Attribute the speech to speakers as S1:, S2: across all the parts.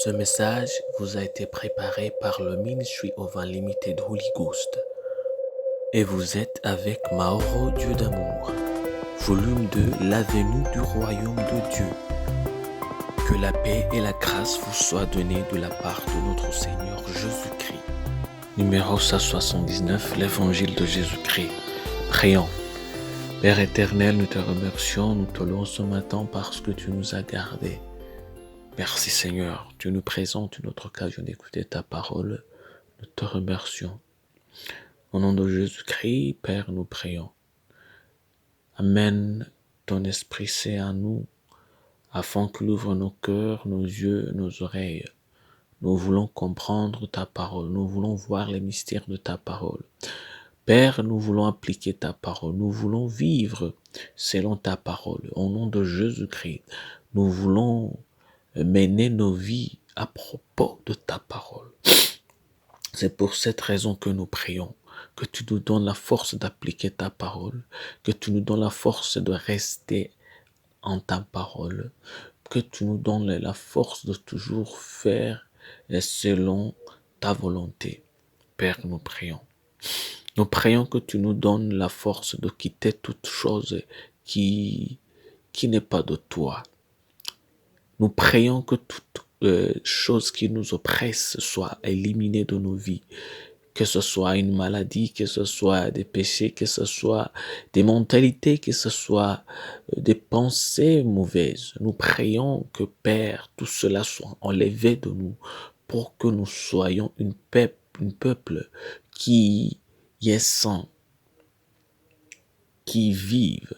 S1: Ce message vous a été préparé par le Ministry of Unlimited Holy Ghost et vous êtes avec Mauro Dieu d'amour, volume 2, la venue du royaume de Dieu. Que la paix et la grâce vous soient données de la part de notre Seigneur Jésus-Christ. Numéro 179, l'évangile de Jésus-Christ. Prions. Père éternel, nous te remercions, nous te louons ce matin parce que tu nous as gardés. Merci Seigneur, tu nous présentes une autre occasion d'écouter ta parole. Nous te remercions. Au nom de Jésus-Christ, Père, nous prions. Amène ton Esprit Saint à nous, afin qu'il ouvre nos cœurs, nos yeux, nos oreilles. Nous voulons comprendre ta parole, nous voulons voir les mystères de ta parole. Père, nous voulons appliquer ta parole, nous voulons vivre selon ta parole. Au nom de Jésus-Christ, nous voulons mener nos vies à propos de ta parole. C'est pour cette raison que nous prions, que tu nous donnes la force d'appliquer ta parole, que tu nous donnes la force de rester en ta parole, que tu nous donnes la force de toujours faire selon ta volonté. Père, nous prions. Nous prions que tu nous donnes la force de quitter toute chose qui n'est pas de toi. Nous prions que toute chose qui nous oppresse soit éliminée de nos vies. Que ce soit une maladie, que ce soit des péchés, que ce soit des mentalités, que ce soit des pensées mauvaises. Nous prions que Père, tout cela soit enlevé de nous pour que nous soyons un peuple qui est saint, qui vive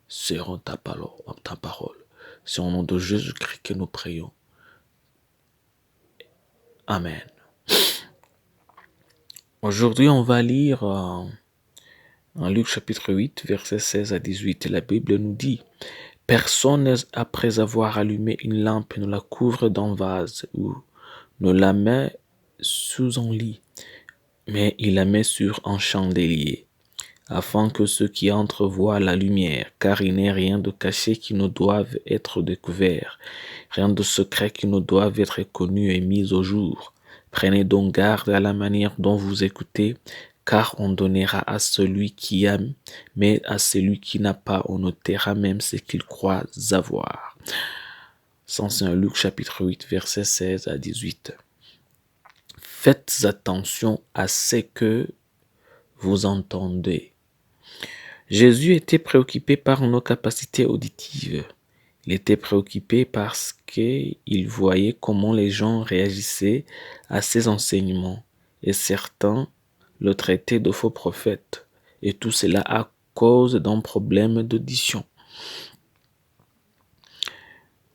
S1: selon ta parole. C'est au nom de Jésus-Christ que nous prions. Amen. Aujourd'hui, on va lire en Luc chapitre 8, versets 16 à 18. La Bible nous dit « Personne, après avoir allumé une lampe, ne la couvre d'un vase ou ne la met sous un lit, mais il la met sur un chandelier, afin que ceux qui entrent voient la lumière, car il n'est rien de caché qui ne doive être découvert, rien de secret qui ne doive être connu et mis au jour. Prenez donc garde à la manière dont vous écoutez, car on donnera à celui qui a, mais à celui qui n'a pas, on ôtera même ce qu'il croit avoir. » Ça, c'est Luc chapitre 8, versets 16 à 18. Faites attention à ce que vous entendez. Jésus était préoccupé par nos capacités auditives. Il était préoccupé parce qu'il voyait comment les gens réagissaient à ses enseignements et certains le traitaient de faux prophètes, et tout cela à cause d'un problème d'audition.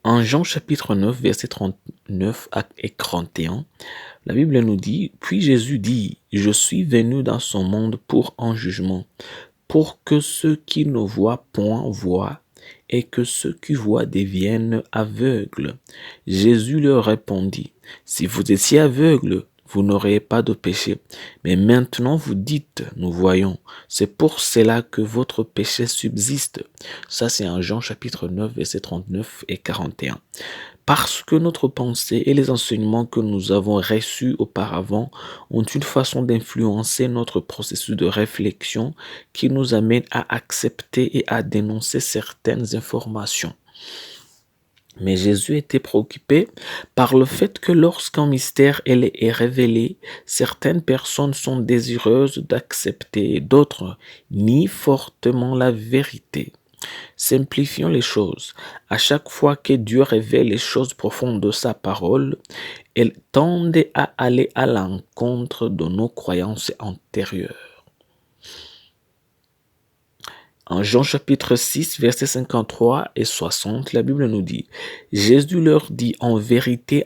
S1: En Jean chapitre 9, versets 39 et 41, la Bible nous dit « Puis Jésus dit, je suis venu dans ce monde pour un jugement, pour que ceux qui ne voient point voient, et que ceux qui voient deviennent aveugles. » Jésus leur répondit, « Si vous étiez aveugles, vous n'auriez pas de péché. Mais maintenant vous dites, nous voyons. C'est pour cela que votre péché subsiste. » Ça, c'est en Jean chapitre 9, versets 39 et 41. Parce que notre pensée et les enseignements que nous avons reçus auparavant ont une façon d'influencer notre processus de réflexion qui nous amène à accepter et à dénoncer certaines informations. Mais Jésus était préoccupé par le fait que lorsqu'un mystère est révélé, certaines personnes sont désireuses d'accepter et d'autres nient fortement la vérité. Simplifions les choses. À chaque fois que Dieu révèle les choses profondes de sa parole, elles tendent à aller à l'encontre de nos croyances antérieures. En Jean chapitre 6, versets 53 et 60, la Bible nous dit « Jésus leur dit, en vérité,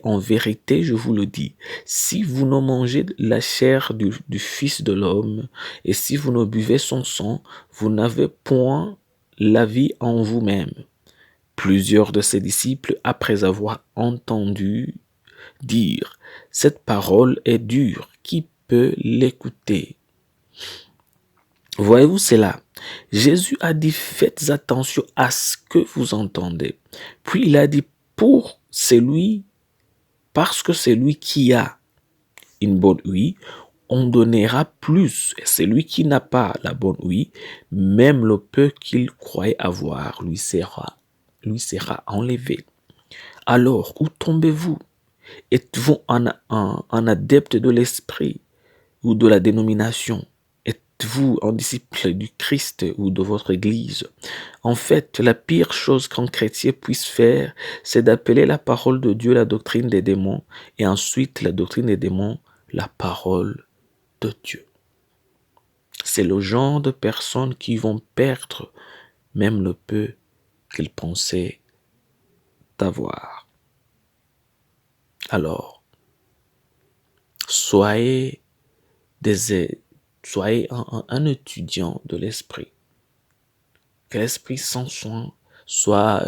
S1: je vous le dis, si vous ne mangez la chair du Fils de l'homme, et si vous ne buvez son sang, vous n'avez point la vie en vous-même. » Plusieurs de ses disciples, après avoir entendu dire « Cette parole est dure, qui peut l'écouter ?» Voyez-vous cela? Jésus a dit, faites attention à ce que vous entendez. Puis il a dit, pour celui Parce que celui qui a une bonne ouïe, on donnera plus. Et celui qui n'a pas la bonne ouïe, même le peu qu'il croyait avoir lui sera enlevé. Alors, où tombez-vous? Êtes-vous un adepte de l'esprit ou de la dénomination? Êtes-vous un disciple du Christ ou de votre Église? En fait, la pire chose qu'un chrétien puisse faire, c'est d'appeler la parole de Dieu la doctrine des démons et ensuite la doctrine des démons la parole de Dieu. C'est le genre de personnes qui vont perdre même le peu qu'ils pensaient avoir. Alors, soyez un étudiant de l'esprit. Que l'Esprit sans soin soit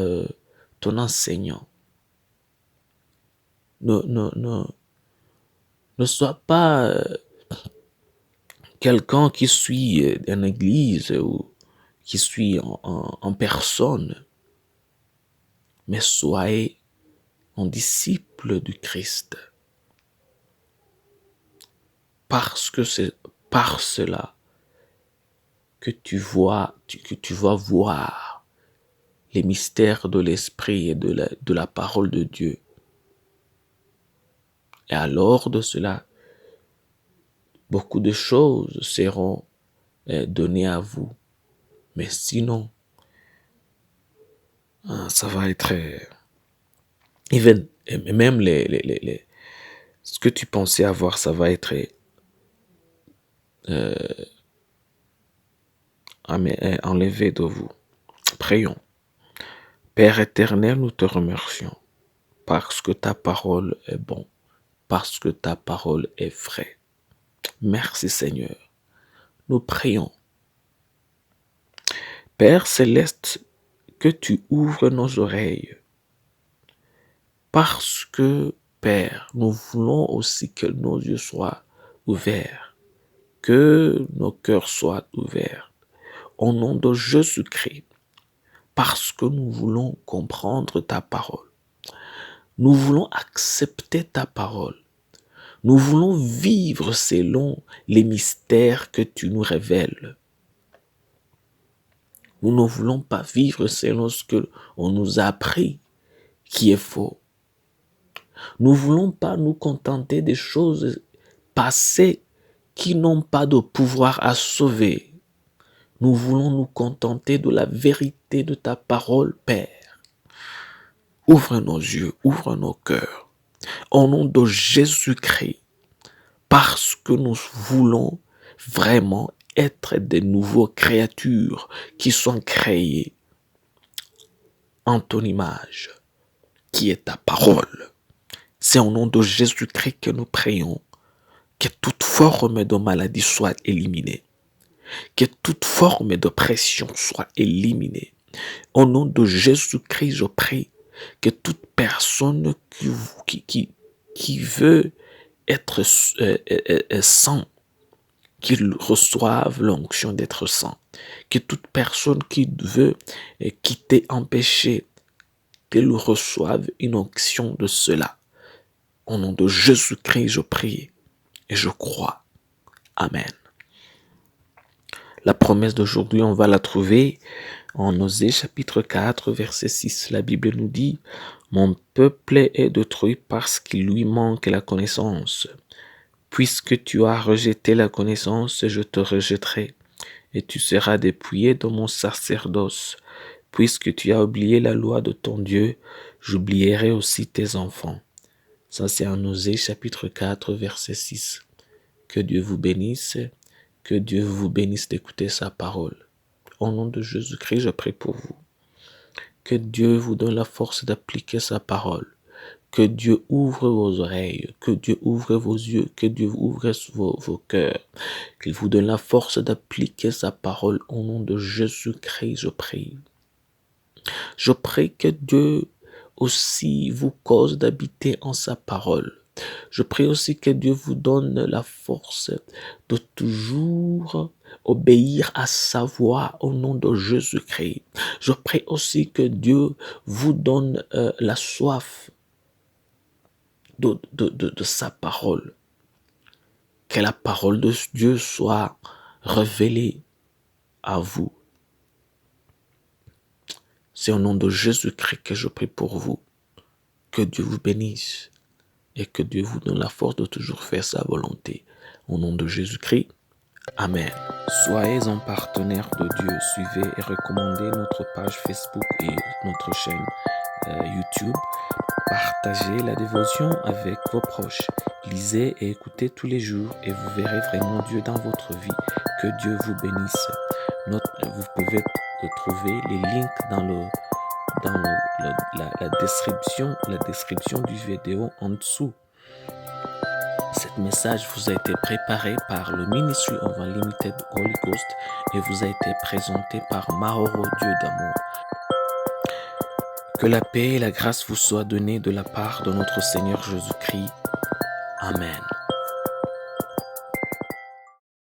S1: ton enseignant. Ne sois pas quelqu'un qui suit une église ou qui suit en personne, mais soyez un disciple du Christ. Parce que c'est par cela que tu vas voir les mystères de l'esprit et de la parole de Dieu. Et alors de cela, beaucoup de choses seront données à vous. Mais sinon, ça va être... même ce que tu pensais avoir, ça va être enlevé de vous. Prions. Père éternel, nous te remercions parce que ta parole est bonne, parce que ta parole est vraie. Merci Seigneur. Nous prions. Père céleste, que tu ouvres nos oreilles. Parce que, Père, nous voulons aussi que nos yeux soient ouverts, que nos cœurs soient ouverts. Au nom de Jésus-Christ, parce que nous voulons comprendre ta parole. Nous voulons accepter ta parole. Nous voulons vivre selon les mystères que tu nous révèles. Nous ne voulons pas vivre selon ce que on nous a appris, qui est faux. Nous ne voulons pas nous contenter des choses passées qui n'ont pas de pouvoir à sauver. Nous voulons nous contenter de la vérité de ta parole, Père. Ouvre nos yeux, ouvre nos cœurs. Au nom de Jésus-Christ, parce que nous voulons vraiment être des nouvelles créatures qui sont créées en ton image, qui est ta parole. C'est au nom de Jésus-Christ que nous prions que toute forme de maladie soit éliminée, que toute forme de pression soit éliminée. Au nom de Jésus-Christ, je prie que toute personne qui veut être saint, qu'il reçoive l'onction d'être saint. Que toute personne qui veut quitter un péché, qu'elle reçoive une onction de cela. Au nom de Jésus-Christ, je prie et je crois. Amen. La promesse d'aujourd'hui, on va la trouver en Osée chapitre 4, verset 6. La Bible nous dit « Mon peuple est détruit parce qu'il lui manque la connaissance. Puisque tu as rejeté la connaissance, je te rejetterai, et tu seras dépouillé de mon sacerdoce. Puisque tu as oublié la loi de ton Dieu, j'oublierai aussi tes enfants. » Ça, c'est en Osée chapitre 4, verset 6. Que Dieu vous bénisse, que Dieu vous bénisse d'écouter sa parole. Au nom de Jésus-Christ, je prie pour vous. Que Dieu vous donne la force d'appliquer sa parole. Que Dieu ouvre vos oreilles, que Dieu ouvre vos yeux, que Dieu ouvre vos cœurs. Qu'il vous donne la force d'appliquer sa parole. Au nom de Jésus-Christ, je prie. Je prie que Dieu aussi vous cause d'habiter en sa parole. Je prie aussi que Dieu vous donne la force de toujours obéir à sa voix au nom de Jésus-Christ. Je prie aussi que Dieu vous donne la soif de sa parole. Que la parole de Dieu soit révélée à vous. C'est au nom de Jésus-Christ que je prie pour vous. Que Dieu vous bénisse et que Dieu vous donne la force de toujours faire sa volonté. Au nom de Jésus-Christ, Amen. Soyez un partenaire de Dieu. Suivez et recommandez notre page Facebook et notre chaîne YouTube. Partagez la dévotion avec vos proches. Lisez et écoutez tous les jours et vous verrez vraiment Dieu dans votre vie. Que Dieu vous bénisse. Vous pouvez trouver les links dans la description du vidéo en dessous. Cet message vous a été préparé par le Ministry of Unlimited Holy Ghost et vous a été présenté par Mahoro Dieu d'amour. Que la paix et la grâce vous soient données de la part de notre Seigneur Jésus-Christ. Amen.